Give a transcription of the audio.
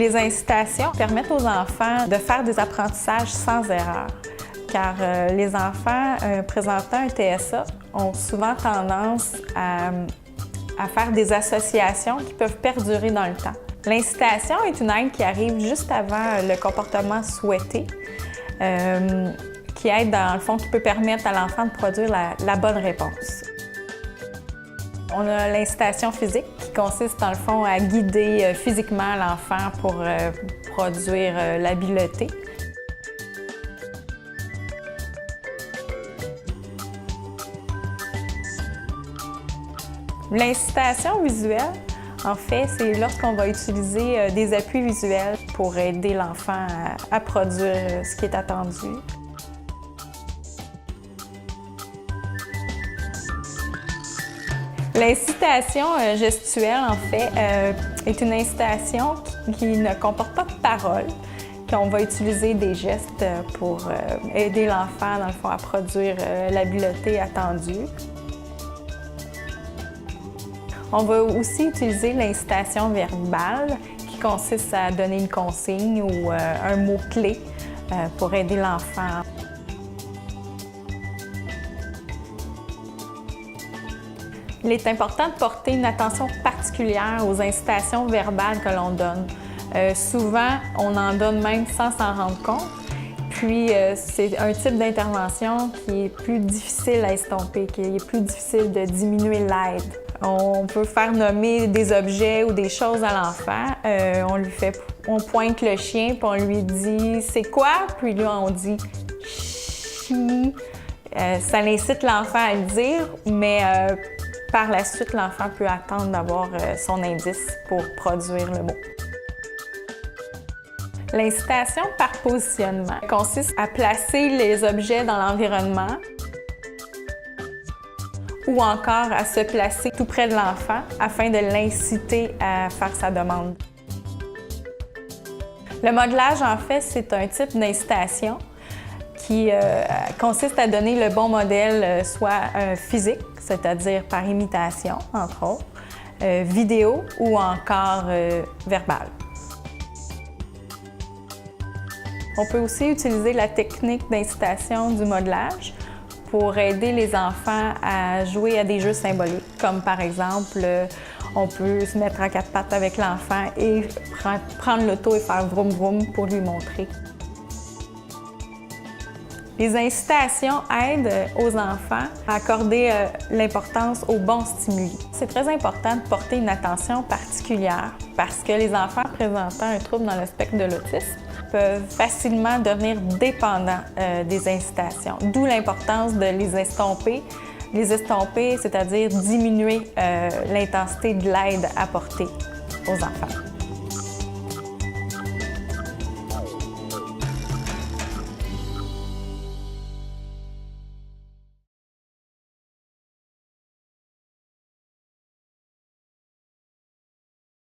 Les incitations permettent aux enfants de faire des apprentissages sans erreur, car les enfants présentant un TSA ont souvent tendance à faire des associations qui peuvent perdurer dans le temps. L'incitation est une aide qui arrive juste avant le comportement souhaité, qui aide dans le fond, qui peut permettre à l'enfant de produire la bonne réponse. On a l'incitation physique qui consiste dans le fond à guider physiquement l'enfant pour produire l'habileté. L'incitation visuelle, en fait, c'est lorsqu'on va utiliser des appuis visuels pour aider l'enfant à produire ce qui est attendu. L'incitation gestuelle, en fait, est une incitation qui ne comporte pas de paroles, qu'on va utiliser des gestes pour aider l'enfant, dans le fond, à produire l'habileté attendue. On va aussi utiliser l'incitation verbale, qui consiste à donner une consigne ou un mot-clé pour aider l'enfant. Il est important de porter une attention particulière aux incitations verbales que l'on donne. Souvent, on en donne même sans s'en rendre compte. Puis, c'est un type d'intervention qui est plus difficile à estomper, qui est plus difficile de diminuer l'aide. On peut faire nommer des objets ou des choses à l'enfant. On pointe le chien puis on lui dit « c'est quoi? » Puis là, on dit « chi ». Ça incite l'enfant à le dire, mais par la suite, l'enfant peut attendre d'avoir son indice pour produire le mot. L'incitation par positionnement consiste à placer les objets dans l'environnement ou encore à se placer tout près de l'enfant afin de l'inciter à faire sa demande. Le modelage, en fait, c'est un type d'incitation qui consiste à donner le bon modèle, soit physique, c'est-à-dire par imitation, entre autres, vidéo ou encore verbal. On peut aussi utiliser la technique d'incitation du modelage pour aider les enfants à jouer à des jeux symboliques, comme par exemple, on peut se mettre à quatre pattes avec l'enfant et prendre l'auto et faire vroom vroom pour lui montrer. Les incitations aident aux enfants à accorder l'importance aux bons stimuli. C'est très important de porter une attention particulière parce que les enfants présentant un trouble dans le spectre de l'autisme peuvent facilement devenir dépendants des incitations, d'où l'importance de les estomper. Les estomper, c'est-à-dire diminuer l'intensité de l'aide apportée aux enfants.